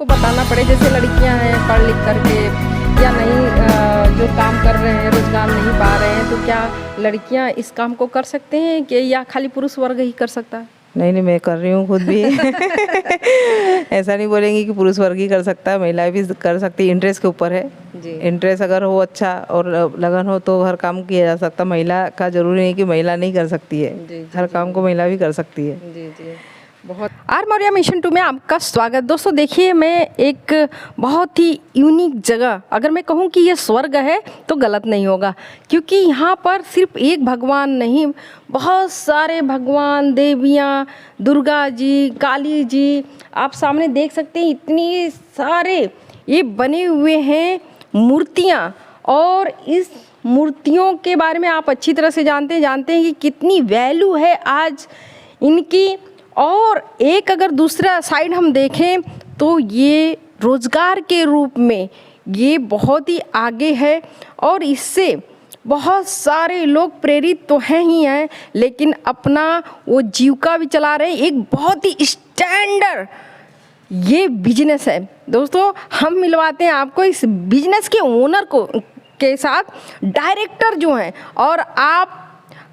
आपको बताना पड़े, जैसे लड़कियां हैं पढ़ लिख करके या नहीं जो काम कर रहे हैं, रोजगार नहीं पा रहे हैं, तो क्या लड़कियां इस काम को कर सकते हैं कि या खाली पुरुष वर्ग ही कर सकता है? नहीं नहीं, मैं कर रही हूँ खुद भी। ऐसा नहीं बोलेंगे कि पुरुष वर्ग ही कर सकता है, महिलाएं भी कर सकती है। इंटरेस्ट के ऊपर है जी। इंटरेस्ट अगर हो अच्छा और लगन हो तो हर काम किया जा सकता। महिला का जरूरी नहीं कि महिला नहीं कर सकती है, जी, हर काम को महिला भी कर सकती है। जी जी, बहुत। आर मौर्या मिशन 2 में आपका स्वागत। दोस्तों देखिए, मैं एक बहुत ही यूनिक जगह, अगर मैं कहूँ कि ये स्वर्ग है तो गलत नहीं होगा, क्योंकि यहाँ पर सिर्फ एक भगवान नहीं, बहुत सारे भगवान, देवियाँ, दुर्गा जी, काली जी, आप सामने देख सकते हैं, इतनी सारे ये बने हुए हैं मूर्तियाँ। और इस मूर्तियों के बारे में आप अच्छी तरह से जानते हैं कि कितनी वैल्यू है आज इनकी। और एक अगर दूसरा साइड हम देखें तो ये रोज़गार के रूप में ये बहुत ही आगे है, और इससे बहुत सारे लोग प्रेरित तो हैं ही हैं, लेकिन अपना वो जीविका भी चला रहे हैं। एक बहुत ही स्टैंडर्ड ये बिजनेस है। दोस्तों हम मिलवाते हैं आपको इस बिजनेस के ओनर को के साथ, डायरेक्टर जो हैं, और आप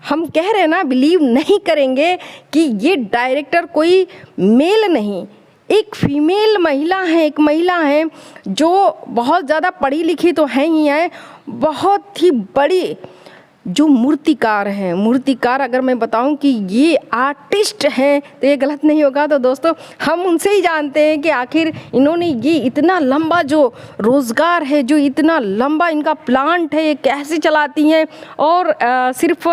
हम कह रहे हैं ना, बिलीव नहीं करेंगे कि ये डायरेक्टर कोई मेल नहीं, एक फीमेल महिला है, एक महिला है जो बहुत ज़्यादा पढ़ी लिखी तो है ही है, बहुत ही बड़ी जो मूर्तिकार हैं। मूर्तिकार अगर मैं बताऊं कि ये आर्टिस्ट हैं तो ये गलत नहीं होगा। तो दोस्तों हम उनसे ही जानते हैं कि आखिर इन्होंने ये इतना लंबा जो रोज़गार है, जो इतना लंबा इनका प्लांट है, ये कैसे चलाती हैं। और सिर्फ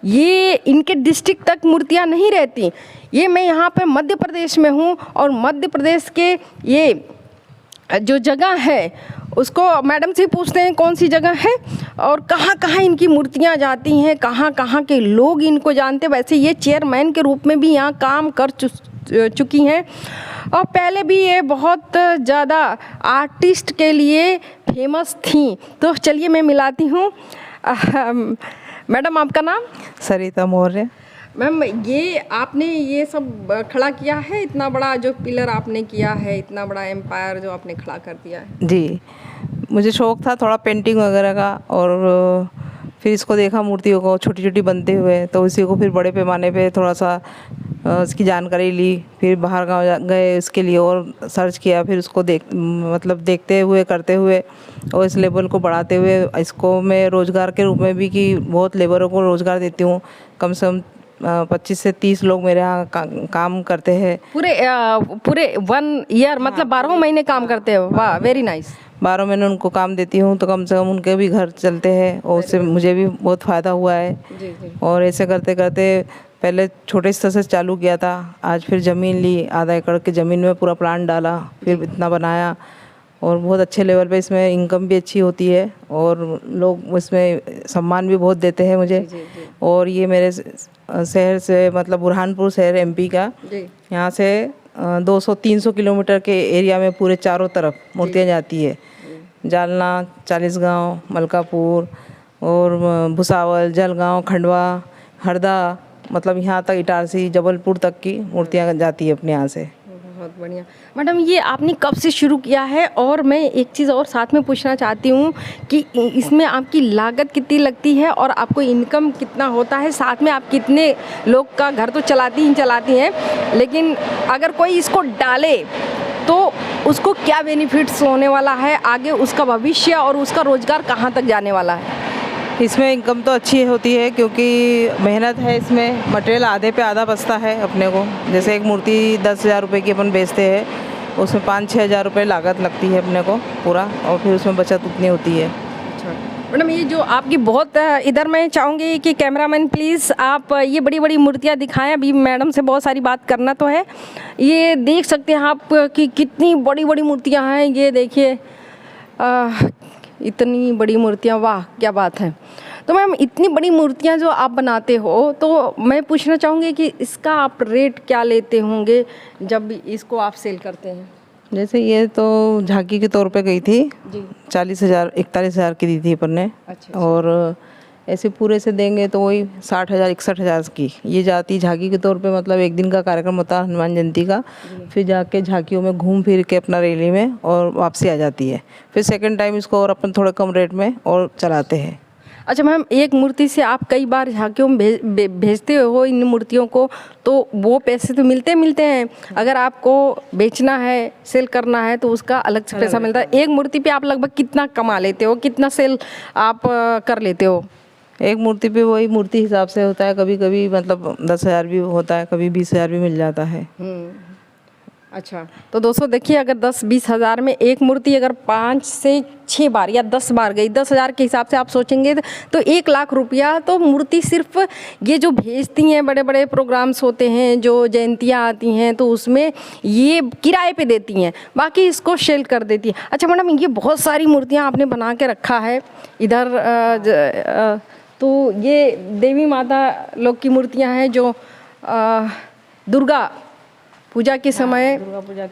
ये इनके डिस्ट्रिक्ट तक मूर्तियाँ नहीं रहती, ये मैं यहाँ पे मध्य प्रदेश में हूँ, और मध्य प्रदेश के ये जो जगह है उसको मैडम से पूछते हैं कौन सी जगह है और कहाँ कहाँ इनकी मूर्तियाँ जाती हैं, कहाँ कहाँ के लोग इनको जानते हैं। वैसे ये चेयरमैन के रूप में भी यहाँ काम कर चुकी हैं, और पहले भी ये बहुत ज़्यादा आर्टिस्ट के लिए फेमस थी। तो चलिए मैं मिलाती हूँ। मैडम आपका नाम? सरिता मौर्य। मैम, ये आपने ये सब खड़ा किया है, इतना बड़ा जो पिलर आपने किया है, इतना बड़ा एम्पायर जो आपने खड़ा कर दिया है? जी, मुझे शौक़ था थोड़ा पेंटिंग वगैरह का, और फिर इसको देखा मूर्तियों को छोटी छोटी बनते हुए, तो इसी को फिर बड़े पैमाने पे थोड़ा सा इसकी जानकारी ली। फिर बाहर गाँव गए इसके लिए और सर्च किया, फिर उसको देखते हुए करते हुए और इस लेवल को बढ़ाते हुए इसको मैं रोज़गार के रूप में भी, कि बहुत लेबरों को रोज़गार देती हूँ। कम से कम 25 से 30 लोग मेरे यहाँ काम करते हैं। पूरे 1 ईयर, मतलब 12 महीने काम करते हो? वाह, वेरी नाइस। 12 महीने उनको काम देती हूँ, तो कम से कम उनके भी घर चलते हैं, और उससे मुझे भी बहुत फ़ायदा हुआ है। जी जी। और ऐसे करते करते पहले छोटे स्तर से चालू किया था, आज फिर ज़मीन ली, आधा एकड़ की ज़मीन में पूरा प्लांट डाला, फिर इतना बनाया, और बहुत अच्छे लेवल पे इसमें इनकम भी अच्छी होती है, और लोग इसमें सम्मान भी बहुत देते हैं मुझे। जी जी। और ये मेरे शहर से, मतलब बुरहानपुर शहर MP का, यहाँ से 200-300 किलोमीटर के एरिया में पूरे चारों तरफ मूर्तियाँ जाती है। जालना, चालीसगांव, मलकापुर और भुसावल, जलगांव, खंडवा, हरदा, मतलब यहाँ तक इटारसी, जबलपुर तक की मूर्तियाँ जाती है अपने यहाँ से। बहुत बढ़िया। मैडम, ये आपने कब से शुरू किया है? और मैं एक चीज़ और साथ में पूछना चाहती हूँ कि इसमें आपकी लागत कितनी लगती है और आपको इनकम कितना होता है? साथ में आप कितने लोग का घर तो चलाती हैं, लेकिन अगर कोई इसको डाले तो उसको क्या बेनिफिट्स होने वाला है आगे, उसका भविष्य और उसका रोज़गार कहाँ तक जाने वाला है? इसमें इनकम तो अच्छी होती है, क्योंकि मेहनत है इसमें, मटेरियल आधे पे आधा बचता है अपने को। जैसे एक मूर्ति 10,000 रुपये की अपन बेचते हैं, उसमें 5-6 हज़ार रुपये लागत लगती है अपने को पूरा, और फिर उसमें बचत उतनी होती है। अच्छा मैडम, ये जो आपकी बहुत, इधर मैं चाहूँगी कि कैमरामैन प्लीज़ आप ये बड़ी बड़ी मूर्तियाँ दिखाएं। अभी मैडम से बहुत सारी बात करना तो है। ये देख सकते हैं आप कि कितनी बड़ी बड़ी मूर्तियाँ हैं। ये देखिए, इतनी बड़ी मूर्तियाँ, वाह क्या बात है। तो मैम, इतनी बड़ी मूर्तियाँ जो आप बनाते हो, तो मैं पूछना चाहूँगी कि इसका आप रेट क्या लेते होंगे जब इसको आप सेल करते हैं? जैसे ये तो झांकी के तौर पे गई थी जी, 40,000 41,000 की दी थी अपन ने। अच्छा। और ऐसे पूरे से देंगे तो वही 60,000 61,000 की ये जाती झांकी के तौर पे, मतलब एक दिन का कार्यक्रम होता है हनुमान जयंती का। फिर जाके झांकियों में घूम फिर के अपना रैली में और वापसी आ जाती है। फिर सेकंड टाइम इसको और अपन थोड़े कम रेट में और चलाते हैं। अच्छा मैम, एक मूर्ति से आप कई बार झांकियों में भेजते हो इन मूर्तियों को, तो वो पैसे तो मिलते हैं। अगर आपको बेचना है, सेल करना है, तो उसका अलग से पैसा मिलता है। एक मूर्ति पे आप लगभग कितना कमा लेते हो, कितना सेल आप कर लेते हो? एक मूर्ति पे वही मूर्ति हिसाब से होता है, कभी कभी मतलब 10,000 भी होता है, कभी 20,000 भी मिल जाता है। अच्छा, तो दोस्तों देखिए, अगर 10-20 हज़ार में एक मूर्ति अगर 5 से 6 बार या 10 बार गई, 10,000 के हिसाब से आप सोचेंगे तो 1 लाख रुपया तो मूर्ति सिर्फ ये जो भेजती हैं, बड़े बड़े प्रोग्राम्स होते हैं, जो जयंतियाँ आती हैं, तो उसमें ये किराए पे देती हैं, बाकी इसको सेल कर देती हैं। अच्छा मैडम, ये बहुत सारी मूर्तियाँ आपने बना के रखा है इधर, तो ये देवी माता लोग की मूर्तियाँ हैं जो दुर्गा पूजा के समय,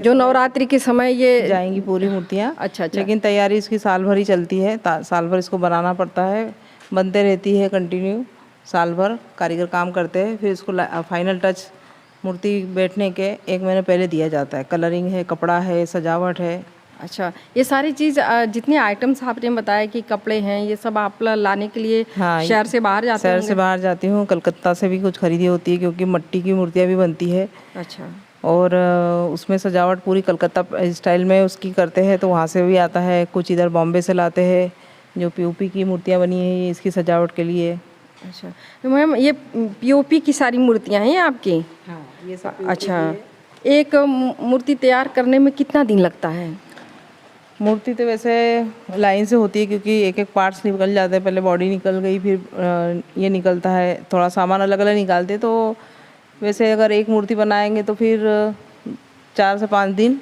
जो नवरात्रि के समय ये जाएंगी पूरी मूर्तियाँ। अच्छा। लेकिन तैयारी इसकी साल भर ही चलती है, साल भर इसको बनाना पड़ता है, बनते रहती है कंटिन्यू, साल भर कारीगर काम करते हैं। फिर इसको फाइनल टच मूर्ति बैठने के 1 महीने पहले दिया जाता है। कलरिंग है, कपड़ा है, सजावट है। अच्छा, ये सारी चीज़ जितने आइटम्स आपने बताया कि कपड़े हैं, ये सब आप लाने के लिए शहर से बाहर जाते हैं? शहर से बाहर जाती हूँ, कलकत्ता से भी कुछ खरीदी होती है, क्योंकि मिट्टी की मूर्तियाँ भी बनती है। अच्छा। और उसमें सजावट पूरी कलकत्ता स्टाइल में उसकी करते हैं, तो वहाँ से भी आता है। कुछ इधर बॉम्बे से लाते हैं, जो पीओपी की मूर्तियाँ बनी हैं इसकी सजावट के लिए। अच्छा, तो मैम ये पीओपी की सारी मूर्तियाँ हैं आपकी? हाँ, ये सब। अच्छा, एक मूर्ति तैयार करने में कितना दिन लगता है? मूर्ति तो वैसे लाइन से होती है, क्योंकि एक एक पार्ट्स निकल जाते हैं। पहले बॉडी निकल गई, फिर ये निकलता है, थोड़ा सामान अलग अलग निकालते। तो वैसे अगर एक मूर्ति बनाएंगे तो फिर 4 से 5 दिन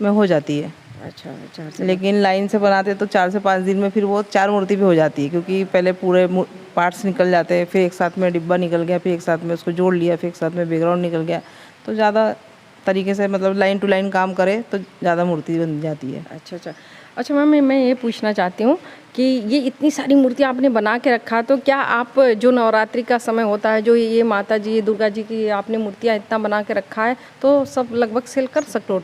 में हो जाती है। अच्छा, 4 से। लेकिन लाइन से बनाते तो 4 से 5 दिन में फिर वो 4 मूर्ति भी हो जाती है, क्योंकि पहले पूरे पार्ट्स निकल जाते हैं, फिर एक साथ में डिब्बा निकल गया, फिर एक साथ में उसको जोड़ लिया, फिर एक साथ में बैकग्राउंड निकल गया। तो ज़्यादा तरीके से, मतलब लाइन टू लाइन काम करे तो ज़्यादा मूर्ति बन जाती है। अच्छा मैम, मैं ये पूछना चाहती हूँ कि ये इतनी सारी मूर्तियाँ आपने बना के रखा, तो क्या आप जो नवरात्रि का समय होता है, जो ये माता जी, दुर्गा जी की आपने मूर्तियाँ इतना बना के रखा है, तो सब लगभग सेल कर सकते?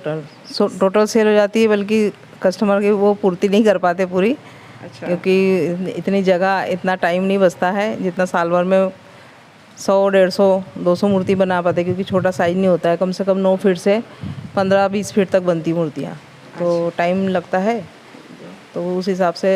टोटल सेल हो जाती है, बल्कि कस्टमर की वो पूर्ति नहीं कर पाते पूरी। अच्छा। क्योंकि इतनी जगह, इतना टाइम नहीं बचता है जितना साल भर में 100, 150, 200 मूर्ति बना पाते, क्योंकि छोटा साइज नहीं होता है। कम से कम 9 फीट से 15-20 फीट तक बनती मूर्तियाँ, तो टाइम लगता है, तो उस हिसाब से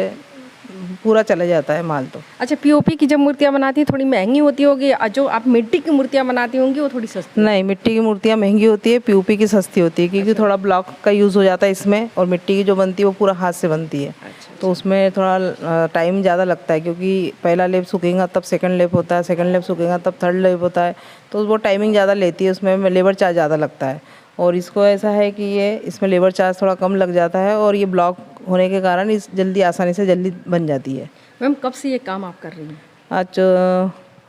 पूरा चला जाता है माल। तो अच्छा, पीओपी की जब मूर्तियाँ बनाती हैं थोड़ी महंगी होती होगी, और जो आप मिट्टी की मूर्तियाँ बनाती होंगी वो थोड़ी सस्ती? नहीं, मिट्टी की मूर्तियाँ महंगी होती है, पीओपी की सस्ती होती है, क्योंकि थोड़ा ब्लॉक का यूज़ हो जाता है इसमें, और मिट्टी की जो बनती है वो पूरा हाथ से बनती है। तो उसमें थोड़ा टाइम ज़्यादा लगता है, क्योंकि पहला लेप सूखेगा तब सेकंड लेप होता है, सेकंड लेप सूखेगा तब थर्ड लेप होता है, तो वो टाइमिंग ज़्यादा लेती है, उसमें लेबर चार्ज ज़्यादा लगता है। और इसको ऐसा है कि ये इसमें लेबर चार्ज थोड़ा कम लग जाता है, और ये ब्लॉक होने के कारण इस जल्दी, आसानी से जल्दी बन जाती है। मैम, कब से ये काम आप कर रही हैं? आज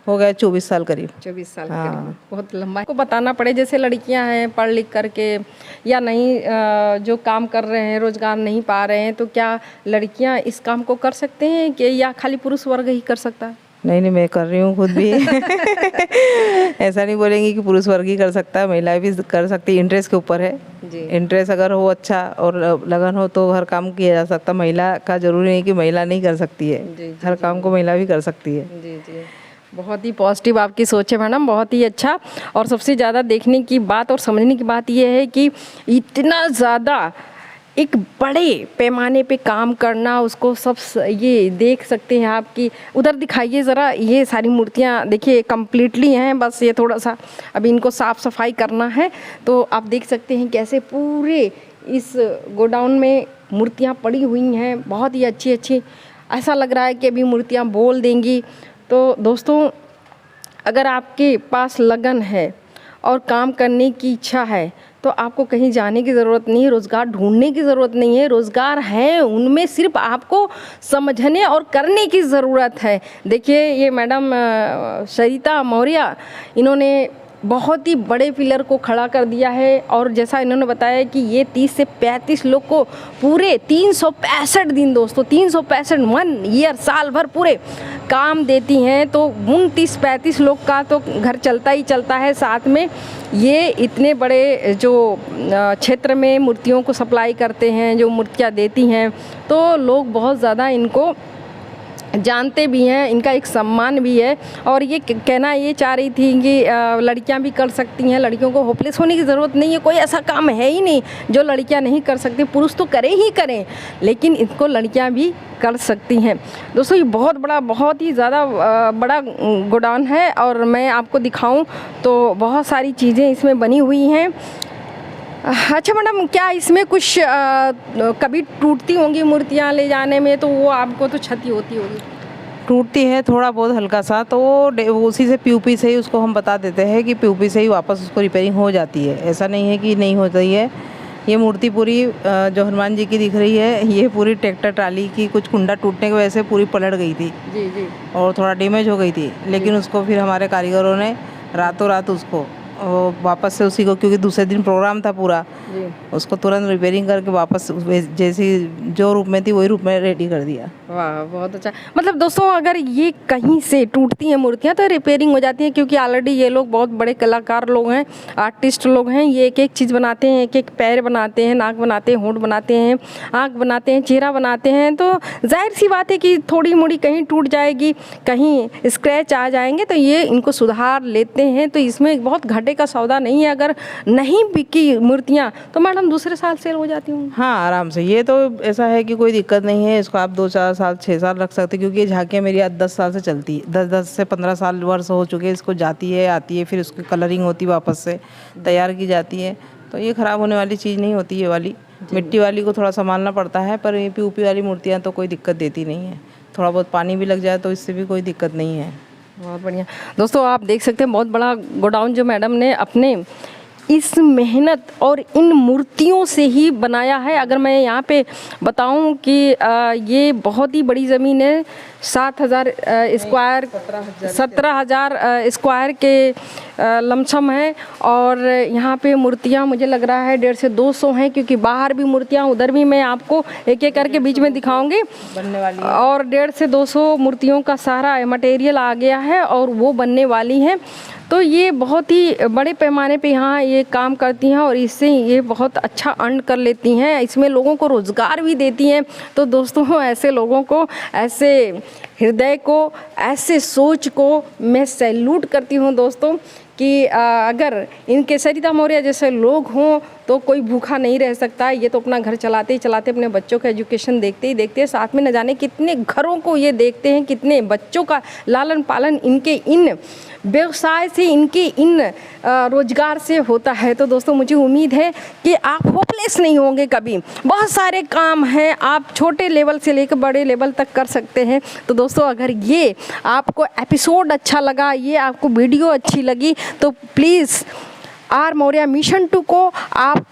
हो गया 24 साल करीब। 24 साल करीब, बहुत लंबा। को बताना पड़े, जैसे लड़कियां हैं पढ़ लिख करके या नहीं, जो काम कर रहे हैं, रोजगार नहीं पा रहे हैं, तो क्या लड़कियां इस काम को कर सकते हैं कि या खाली पुरुष वर्ग ही कर सकता है? नहीं, मैं कर रही हूँ खुद भी। ऐसा नहीं बोलेंगी कि पुरुष वर्ग ही कर सकता है, महिलाएं भी कर सकती है। इंटरेस्ट के ऊपर है जी। इंटरेस्ट अगर हो अच्छा और लगन हो तो हर काम किया जा सकता। महिला का जरूरी नहीं कि महिला नहीं कर सकती है, हर काम को महिला भी कर सकती है। जी, बहुत ही पॉजिटिव आपकी सोच है मैडम, बहुत ही अच्छा। और सबसे ज़्यादा देखने की बात और समझने की बात यह है कि इतना ज़्यादा एक बड़े पैमाने पे काम करना, उसको सब ये देख सकते हैं आपकी। उधर दिखाइए ज़रा, ये सारी मूर्तियाँ देखिए कंप्लीटली हैं, बस ये थोड़ा सा अभी इनको साफ़ सफाई करना है। तो आप देख सकते हैं कैसे पूरे इस गोडाउन में मूर्तियाँ पड़ी हुई हैं, बहुत ही अच्छी अच्छी। ऐसा लग रहा है कि अभी मूर्तियाँ बोल देंगी। तो दोस्तों, अगर आपके पास लगन है और काम करने की इच्छा है तो आपको कहीं जाने की ज़रूरत नहीं है, रोज़गार ढूंढने की ज़रूरत नहीं है। रोज़गार है उनमें, सिर्फ आपको समझने और करने की ज़रूरत है। देखिए, ये मैडम सरिता मौर्य, इन्होंने बहुत ही बड़े पिलर को खड़ा कर दिया है। और जैसा इन्होंने बताया कि ये 30 से 35 लोग को पूरे 365 दिन दोस्तों, 365 1 ईयर, साल भर पूरे काम देती हैं। तो उन 30-35 लोग का तो घर चलता ही चलता है। साथ में ये इतने बड़े जो क्षेत्र में मूर्तियों को सप्लाई करते हैं, जो मूर्तियाँ देती हैं, तो लोग बहुत ज़्यादा इनको जानते भी हैं, इनका एक सम्मान भी है। और ये कहना ये चाह रही थी कि लड़कियां भी कर सकती हैं, लड़कियों को होपलेस होने की ज़रूरत नहीं है। कोई ऐसा काम है ही नहीं जो लड़कियां नहीं कर सकती, पुरुष तो करें ही करें, लेकिन इनको लड़कियां भी कर सकती हैं। दोस्तों ये बहुत बड़ा, बहुत ही ज़्यादा बड़ा गोडाउन है और मैं आपको दिखाऊं तो बहुत सारी चीज़ें इसमें बनी हुई हैं। अच्छा मैडम, क्या इसमें कुछ कभी टूटती होंगी मूर्तियाँ ले जाने में, तो वो आपको तो क्षति होती होगी? टूटती है थोड़ा बहुत हल्का सा, तो वो उसी से पीयूपी से ही उसको हम बता देते हैं कि पीयूपी से ही वापस उसको रिपेयरिंग हो जाती है। ऐसा नहीं है कि नहीं होती है। ये मूर्ति पूरी जो हनुमान जी की दिख रही है, ये पूरी ट्रैक्टर ट्राली की कुछ कुंडा टूटने की वजह से पूरी पलट गई थी जी जी। और थोड़ा डैमेज हो गई थी, लेकिन उसको फिर हमारे कारीगरों ने रातों रात उसको वापस से उसी को, क्योंकि दूसरे दिन प्रोग्राम था पूरा, जी। उसको तुरंत रिपेयरिंग करके वापस जैसी जो रूप में थी वही रूप में रेडी कर दिया। वाह, बहुत अच्छा। मतलब दोस्तों अगर ये कहीं से टूटती हैं मूर्तियाँ तो रिपेयरिंग हो जाती है, क्योंकि ऑलरेडी ये लोग बहुत बड़े कलाकार लोग हैं, आर्टिस्ट लोग हैं। ये एक एक चीज़ बनाते हैं, एक एक पैर बनाते हैं, नाक बनाते हैं, होंठ बनाते हैं, आँख बनाते हैं, चेहरा बनाते हैं। तो जाहिर सी बात है कि थोड़ी मोड़ी कहीं टूट जाएगी, कहीं स्क्रैच आ जाएंगे, तो ये इनको सुधार लेते हैं। तो इसमें बहुत घाटे का सौदा नहीं है। अगर नहीं बिकी मूर्तियाँ तो मैडम दूसरे साल सेल हो जाती हूँ। हाँ, आराम से। ये तो ऐसा है कि कोई दिक्कत नहीं है, इसको आप 2-4 साल 6 साल रख सकते हैं, क्योंकि ये झांकियाँ मेरी आज 10 साल से चलती है। 10 से 15 साल वर्ष हो चुके हैं इसको, जाती है आती है, फिर उसकी कलरिंग होती है, वापस से तैयार की जाती है। तो ये ख़राब होने वाली चीज़ नहीं होती। ये वाली मिट्टी वाली को थोड़ा संभालना पड़ता है, पर ये पीयूपी वाली मूर्तियाँ तो कोई दिक्कत देती नहीं है। थोड़ा बहुत पानी भी लग जाए तो इससे भी कोई दिक्कत नहीं है। बहुत बढ़िया। दोस्तों आप देख सकते हैं बहुत बड़ा गोडाउन जो मैडम ने अपने इस मेहनत और इन मूर्तियों से ही बनाया है। अगर मैं यहाँ पे बताऊँ कि ये बहुत ही बड़ी ज़मीन है, 7,000 स्क्वायर, 17,000 स्क्वायर के लमसम है। और यहाँ पे मूर्तियाँ मुझे लग रहा है 150 से 200 हैं, क्योंकि बाहर भी मूर्तियाँ, उधर भी मैं आपको एक एक करके बीच में दिखाऊंगी बनने वाली है। और 150 से 200 मूर्तियों का सारा मटेरियल आ गया है और वो बनने वाली हैं। तो ये बहुत ही बड़े पैमाने पे यहाँ ये काम करती हैं और इससे ये बहुत अच्छा अर्न कर लेती हैं। इसमें लोगों को रोज़गार भी देती हैं। तो दोस्तों ऐसे लोगों को, ऐसे हृदय को, ऐसे सोच को मैं सैल्यूट करती हूँ दोस्तों, कि अगर इनके सरिता मौर्य जैसे लोग हों तो कोई भूखा नहीं रह सकता। ये तो अपना घर चलाते ही चलाते अपने बच्चों का एजुकेशन देखते ही देखते, साथ में न जाने कितने घरों को ये देखते हैं, कितने बच्चों का लालन पालन इनके इन व्यवसाय से, इनके इन रोजगार से होता है। तो दोस्तों मुझे उम्मीद है कि आप होपलेस नहीं होंगे कभी। बहुत सारे काम हैं, आप छोटे लेवल से लेकर बड़े लेवल तक कर सकते हैं। तो दोस्तों अगर ये आपको एपिसोड अच्छा लगा, ये आपको वीडियो अच्छी लगी, तो प्लीज़ आर मौर्य मिशन 2 को आप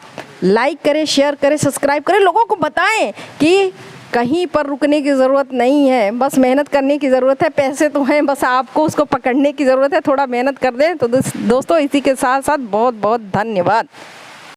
लाइक करें, शेयर करें, सब्सक्राइब करें। लोगों को बताएं कि कहीं पर रुकने की ज़रूरत नहीं है, बस मेहनत करने की ज़रूरत है। पैसे तो हैं, बस आपको उसको पकड़ने की ज़रूरत है। थोड़ा मेहनत कर दें। तो दोस्तों इसी के साथ साथ बहुत बहुत धन्यवाद।